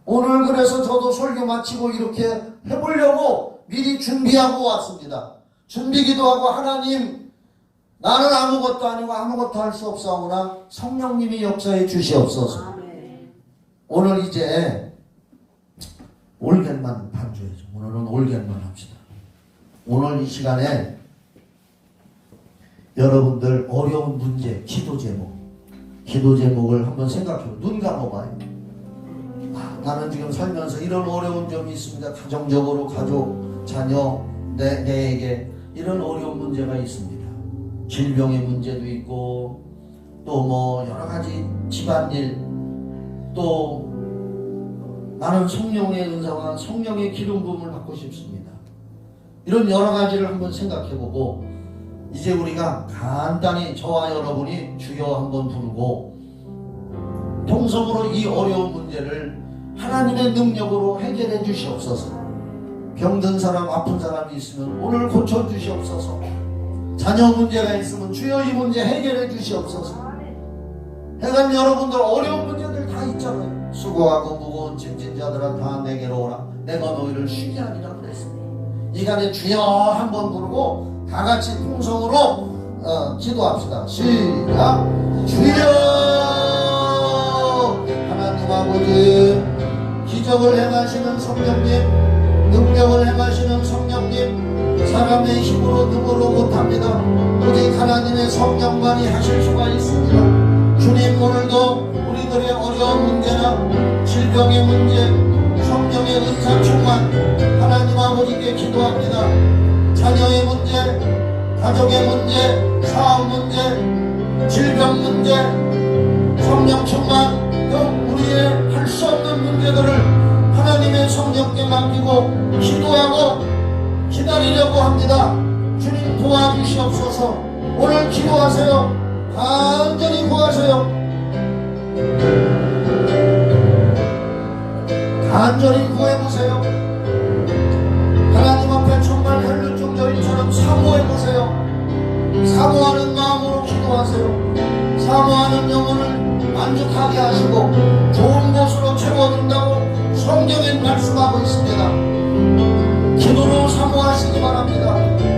오늘 그래서 저도 설교 마치고 이렇게 해보려고 미리 준비하고 왔습니다. 준비기도 하고 하나님 나는 아무것도 아니고 아무것도 할 수 없사오나 성령님이 역사해 주시옵소서. 오늘 이제 올겐만 반주해줘. 오늘은 올겐만 합시다. 오늘 이 시간에 여러분들 어려운 문제, 기도 제목을 한번 생각해보고 눈 감아봐요. 나는 지금 살면서 이런 어려운 점이 있습니다. 가정적으로 가족, 자녀, 내에게 이런 어려운 문제가 있습니다. 질병의 문제도 있고 또 뭐 여러 가지 집안일, 또 나는 성령의 은사와 성령의 기름 부음을 받고 싶습니다. 이런 여러 가지를 한번 생각해보고 이제 우리가 간단히 저와 여러분이 주여 한번 부르고 통성으로 이 어려운 문제를 하나님의 능력으로 해결해 주시옵소서. 병든 사람, 아픈 사람이 있으면 오늘 고쳐 주시옵소서. 자녀 문제가 있으면 주여 이 문제 해결해 주시옵소서. 해간 여러분들 어려운 문제들 다 있잖아요. 수고하고 무거운 짐진 자들아 다 내게로 오라. 내가 너희를 쉬게 하리라 그랬습니다. 이 시간에 주여 한번 부르고 다 같이 통성으로 기도합시다. 시작. 주여 하나님 아버지, 기적을 행하시는 성령님, 능력을 행하시는 성령님, 사람의 힘으로 능으로 못합니다. 오직 하나님의 성령만이 하실 수가 있습니다. 주님, 오늘도 우리들의 어려운 문제나 질병의 문제, 성령의 은사 충만 하나님 아버지께 기도합니다. 자녀의 문제, 가족의 문제, 사업 문제, 질병 문제, 성령 충만 또 우리의 할 수 없는 문제들을 하나님의 성령께 맡기고 기도하고 기다리려고 합니다. 주님 도와주시옵소서. 오늘 기도하세요. 간절히 구하세요. 간절히 구해보세요. 하나님 앞에 정말 혈류증 여인처럼 사모해보세요. 사모하는 마음으로 기도하세요. 사모하는 영혼을 만족하게 하시고 좋은 곳으로 채워준다고 성경에 말씀하고 있습니다. 기도로 사모하시기 바랍니다.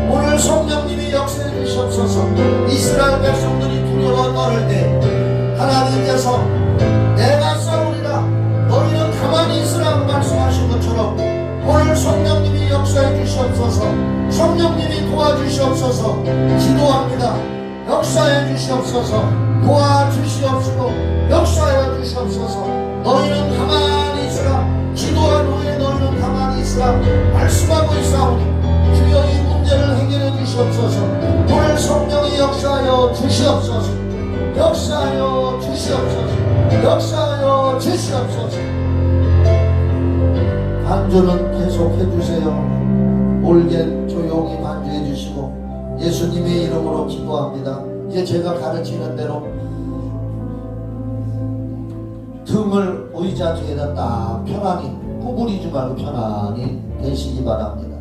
오늘 성령님이 역사해 주시옵소서. 이스라엘 백성들이 두려워 떨을 때 하나님께서 내가 싸우리라 너희는 가만히 있으라고 말씀하신 것처럼 오늘 성령님이 역사해 주시옵소서. 성령님이 도와주시옵소서. 기도합니다. 역사해 주시옵소서. 도와주시옵시고 역사해 주시옵소서. 너희는 가만히 있으라. 기도한 후에 너희는 가만히 있으라 말씀하고 있사오니 주여 이 문제를 해결해 주시옵소서. 오늘 성령이 역사하여 주시옵소서. 역사하여 주시옵소서. 역사하여 주시옵소서. 반주는 계속해 주세요. 올게 조용히 반주해 주시고 예수님의 이름으로 기도합니다. 이제 제가 가르치는 대로 등을 의자 뒤에다 딱 편안히 구부리지 말고 편안히 대시기 바랍니다.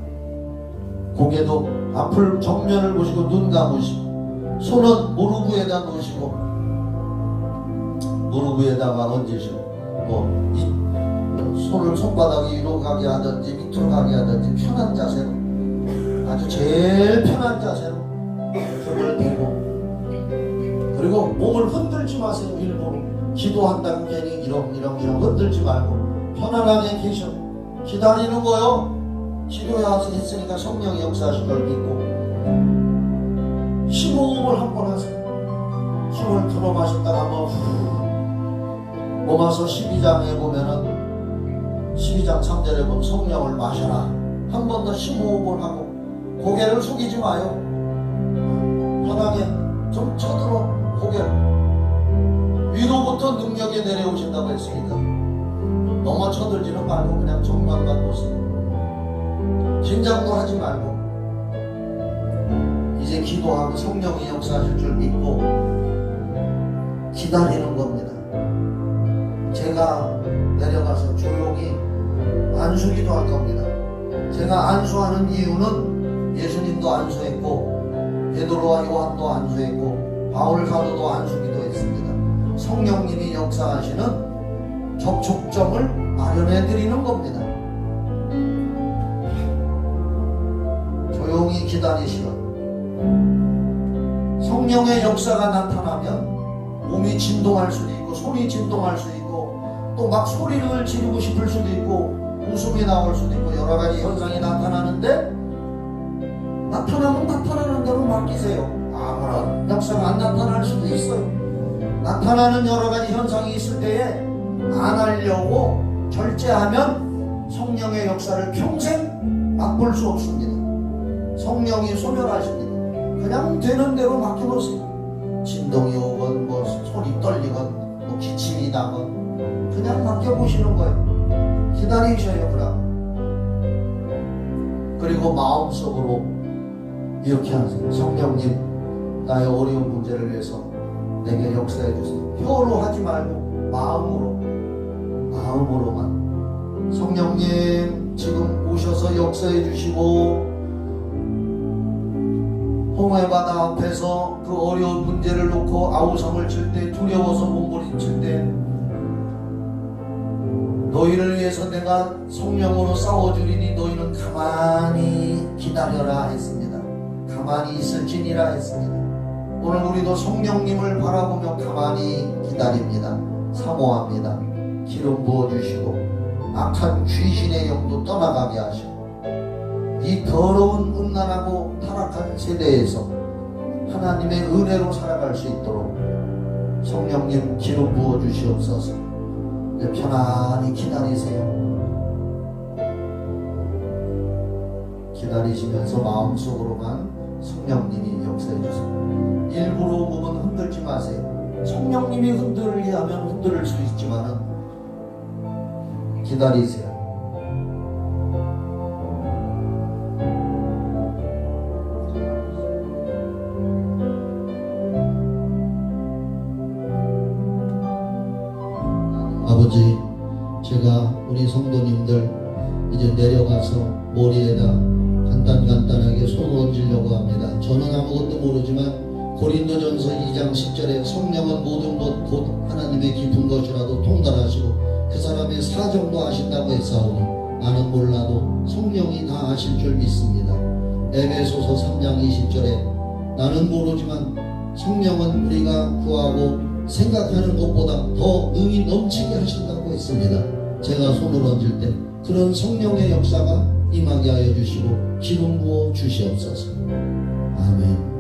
고개도 앞을 정면을 보시고 눈 감으시고 손은 무릎 위에다 놓으시고 무릎 위에다가 얹으시고 손을 손바닥 위로 가게 하든지 밑으로 가게 하든지 편한 자세로 아주 제일 편한 자세로 손을 대고 그리고 몸을 흔들지 마세요. 일부러 기도한다고 괜히 이러저러 흔들지 말고 편안하게 계셔. 기다리는 거요. 기도에 와서 했으니까 성령이 역사하신 걸 믿고 심호흡을 한번 하세요. 힘을 들어 마셨다가 한번 후 몸아서 12장에 보면은 12장 3절에 보면 성령을 마셔라. 한 번 더 심호흡을 하고 고개를 숙이지 마요. 편하게 좀 쳐들어 고개를. 위로부터 능력이 내려오신다고 했으니까 너무 쳐들지는 말고 그냥 정면만 보세요. 긴장도 하지 말고 이제 기도하고 성령이 역사하실 줄 믿고 기다리는 겁니다. 제가 내려가서 조용히 안수기도 할 겁니다. 제가 안수하는 이유는 예수님도 안수했고 베드로와 요한도 안수했고 바울 사도도 안수기도 했습니다. 성령님이 역사하시는 접촉점을 마련해 드리는 겁니다. 조용히 기다리시라. 성령의 역사가 나타나면 몸이 진동할 수도 있고 손이 진동할 수도 있고 또 막 소리를 지르고 싶을 수도 있고 웃음이 나올 수도 있고 여러 가지 현상이 나타나는데 나타나면 나타나는 대로 맡기세요. 아무런 역사가 안 나타날 수도 있어요. 나타나는 여러 가지 현상이 있을 때에 안 하려고 절제하면 성령의 역사를 평생 맛볼 수 없습니다. 성령이 소멸하십니다. 그냥 되는 대로 맡겨놓으세요. 진동이 오건 뭐 손이 떨리건 뭐 기침이 나건 그냥 맡겨보시는 거예요. 기다리셔요. 그럼 그리고 마음속으로 이렇게 하세요. 성령님, 나의 어려운 문제를 위해서 내게 역사해 주세요. 혀로 하지 말고 마음으로만. 성령님, 지금 오셔서 역사해 주시고 홍해바다 앞에서 그 어려운 문제를 놓고 아우성을 칠 때, 두려워서 몸부림칠 때 너희를 위해서 내가 성령으로 싸워주리니 너희는 가만히 기다려라 했습니다. 가만히 있을지니라 했습니다. 오늘 우리도 성령님을 바라보며 가만히 기다립니다. 사모합니다. 기름 부어주시고 악한 귀신의 영도 떠나가게 하시고 이 더러운 음란하고 타락한 세대에서 하나님의 은혜로 살아갈 수 있도록 성령님 기름 부어주시옵소서. 이제 편안히 기다리세요. 기다리시면서 마음속으로만 성령님이 역사해 주세요. 일부러 몸은 흔들지 마세요. 성령님이 흔들게 하면 흔들을 수 있지만은 기다리세요. 아버지, 제가 우리 성도님들 이제 내려가서 머리에다 간단하게 손을 얹으려고 합니다. 저는 아무것도 모르지만 고린도전서 2장 10절에 성령은 모든 것 곧 하나님의 깊은 것이라도 통달하시고 그 사람의 사정도 아신다고 했사오니 나는 몰라도 성령이 다 아실 줄 믿습니다. 에베소서 3장 20절에 나는 모르지만 성령은 우리가 구하고 생각하는 것보다 더 능히 넘치게 하신다고 했습니다. 제가 손을 얹을 때 그런 성령의 역사가 임하게 하여 주시고 기름 부어 주시옵소서. 아멘.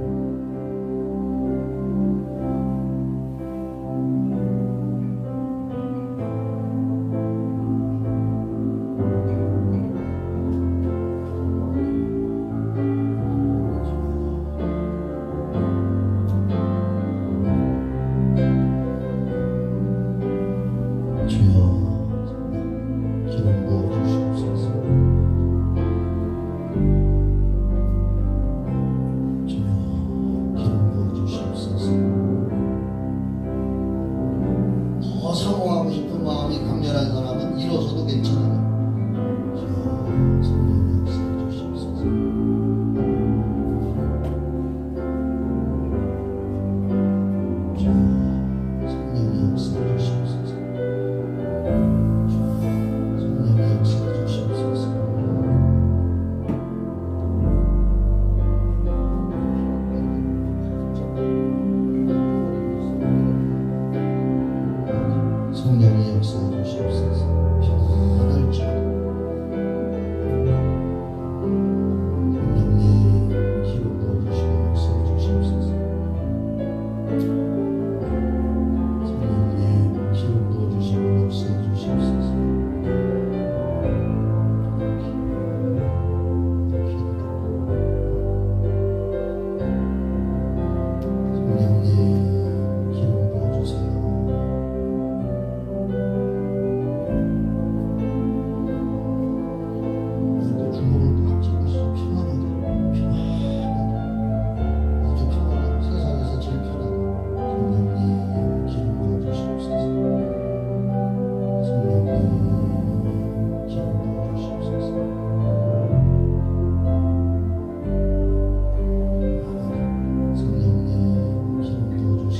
사모하고 싶은 마음이 강렬한 사람은 일어서도 괜찮아요. 성령 역사해 주시옵소서. 성령 역사해 주시옵소서. 성령 역사해 주시옵소서. 성령의 역사해 주시옵소서. 편안할지어다. 성령님 기름 부어주시고 역사해 주시옵소서. 성령님 기름 부어주시고 역사해 주시옵소서. 성령님 기름 부어주세요. 성령님 기름 부어주시고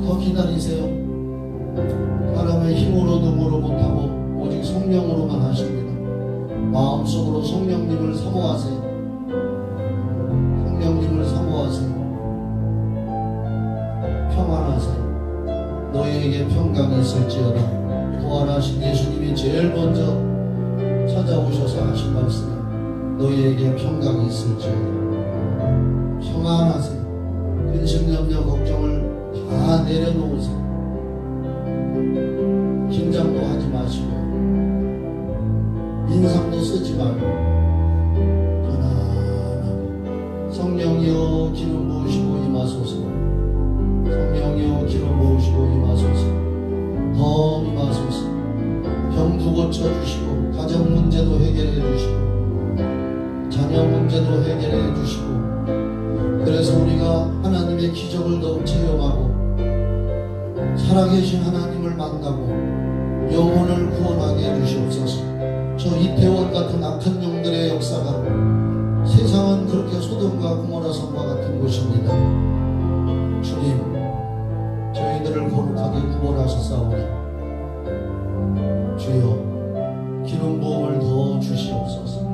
더 기다리세요. 사람의 힘으로 능으로 못하고 오직 성령으로만 하십니다. 마음속으로 성령님을 사모하세요. 성령님을 사모하세요. 평안하세요. 너희에게 평강이 있을지어다. 부활하신 예수님이 제일 먼저 찾아오셔서 하신 말씀이 너희에게 평강이 있을지어다. 평안하세요. 근심 염려 걱정을 다 내려놓으세요. 긴장도 하지 마시고 인상도 쓰지 말고 편안하게 성령이여 기름 부으시고 임하소서. 성령이여 기름 부으시고 임하소서. 더 임하소서. 병도 고쳐주시고 가정 문제도 해결해 주시고 자녀 문제도 해결해 주시고 그래서 우리가 하나님의 기적을 더 체험하고 살아계신 하나님을 만나고 영혼을 구원하게 해주시옵소서. 저 이태원 같은 악한 영들의 역사가 세상은 그렇게 소돔과 고모라 성과 같은 곳입니다. 주님 저희들을 거룩하게 구원하셨사오니 주여 기름 부음을 더 주시옵소서.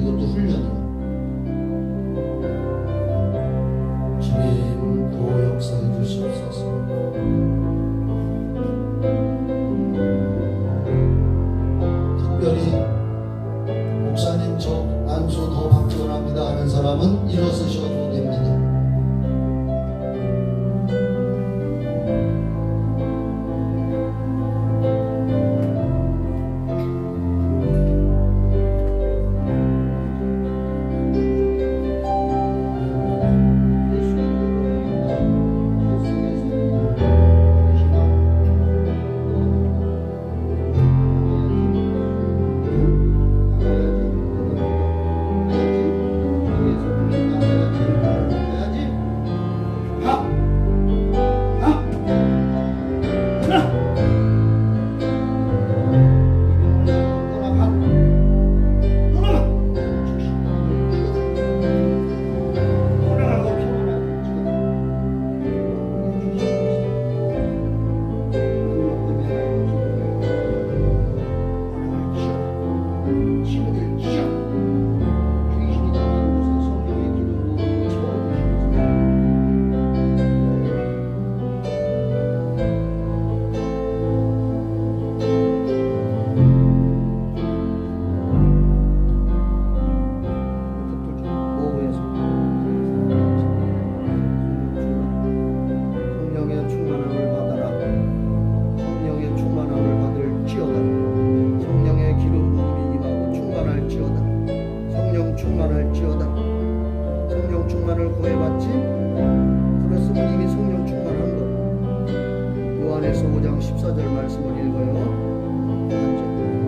이것도 훈련이야. 주님 더 역사해 주시옵소서. 특별히 목사님 저 안수 더 받기 원합니다 하는 사람은 일어서셔도 됩니다. 요한에서 5장 14절 말씀을 읽어요.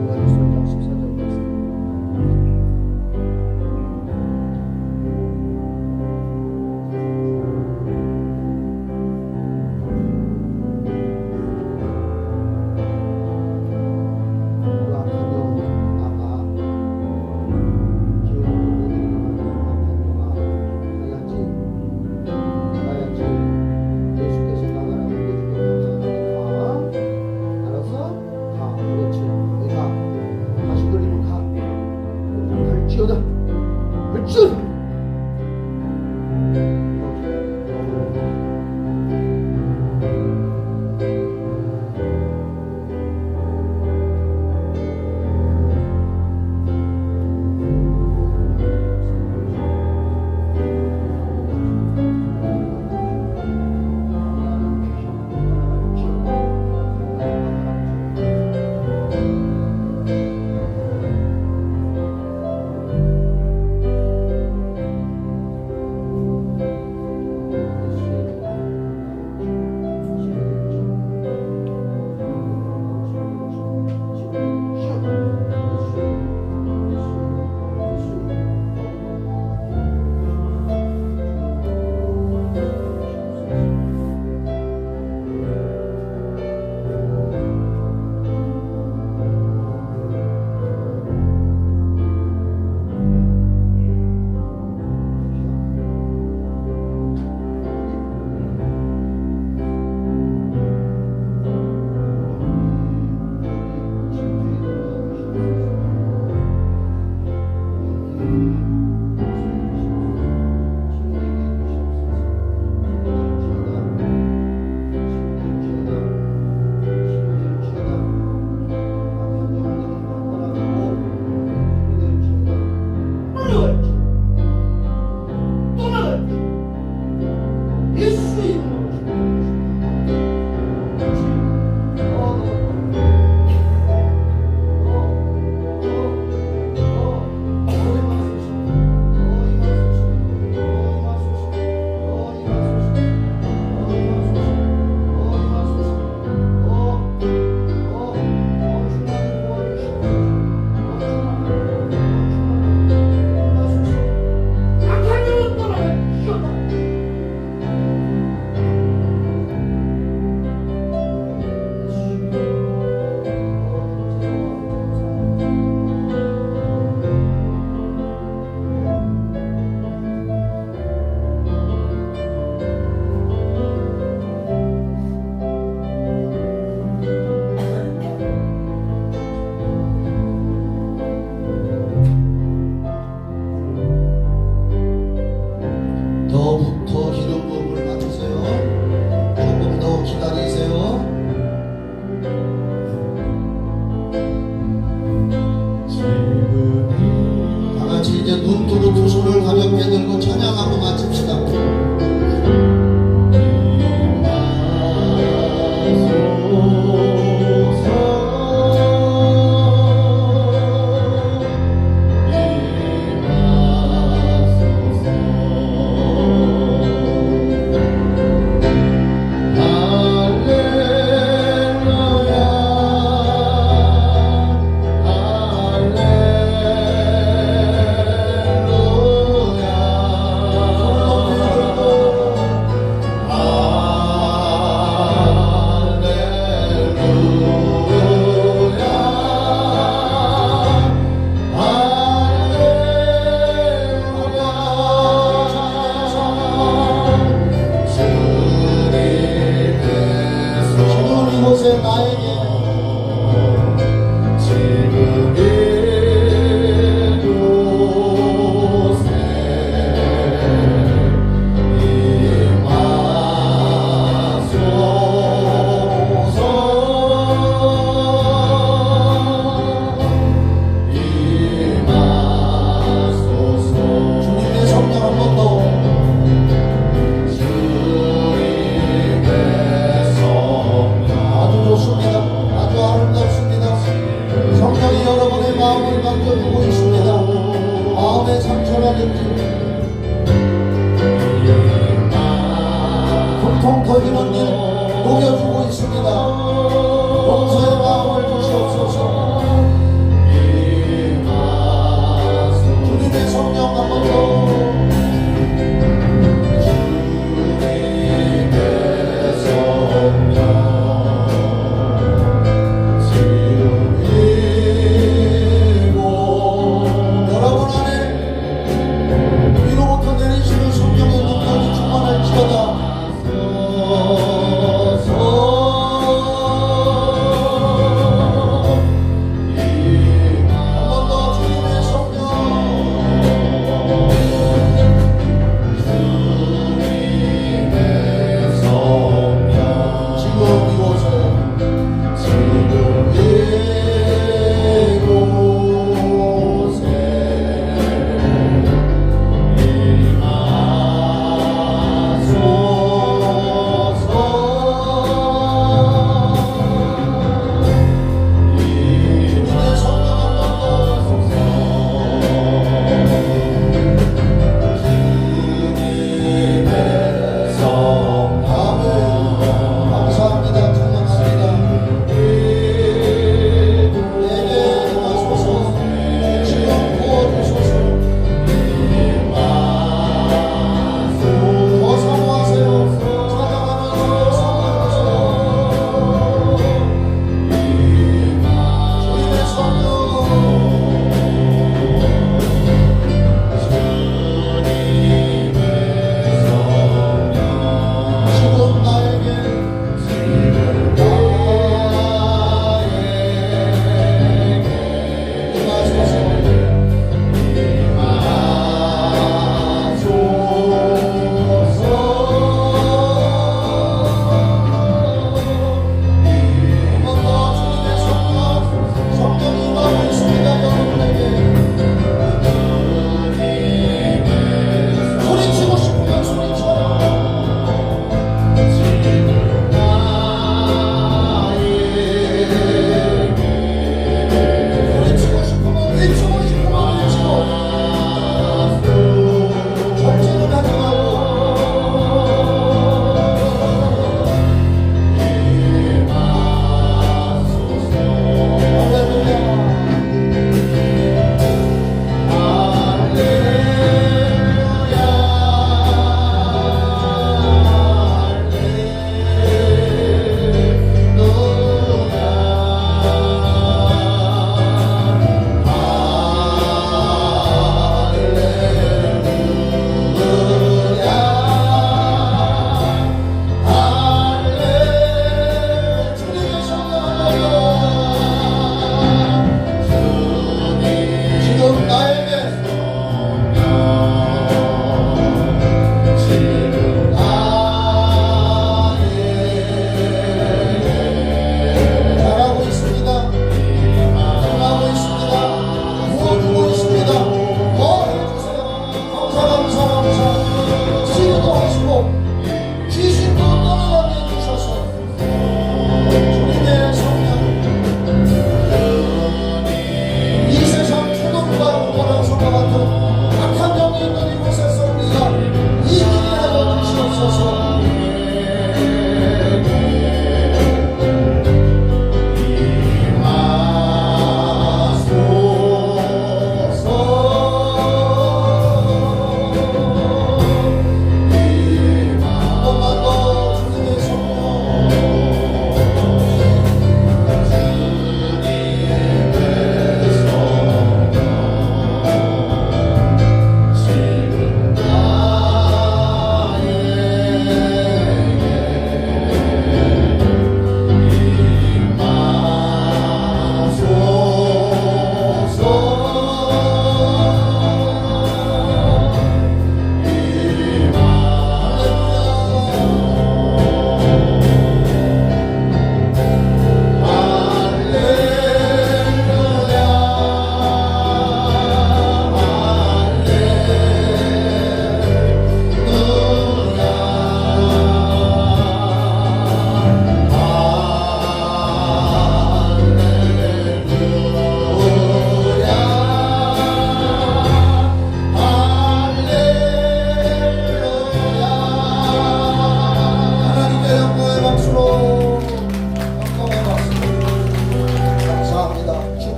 요한에서 5장 14절 말씀. 문두로 두 손을 가볍게 들고 찬양하고 마칩시다. 이곳에 나에게 지금 이곳에 임하소서. 주님의 성령 한 번 더. 아주 좋습니다. 아주 아름답습니다. 성령이 여러분의 마음을 만져주고 있습니다. 마음의 상처라든지 불통 터지는 일 녹여주고 있습니다. 용서의 마음을 주시옵소서. 주님의 성령 한 번 더. 여러분 안에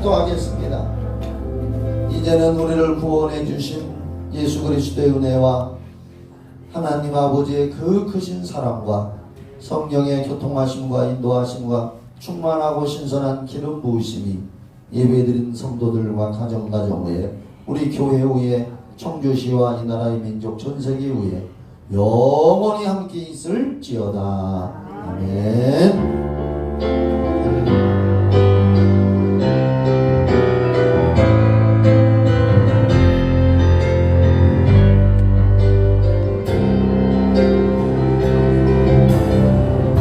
기도하겠습니다. 이제는 우리를 구원해 주신 예수 그리스도의 은혜와 하나님 아버지의 그 크신 사랑과 성령의 교통하심과 인도하심과 충만하고 신선한 기름 부으심이 예배드린 성도들과 가정 위에 우리 교회 위에 청주시와 이 나라의 민족 전 세계 위에 영원히 함께 있을지어다. 아멘.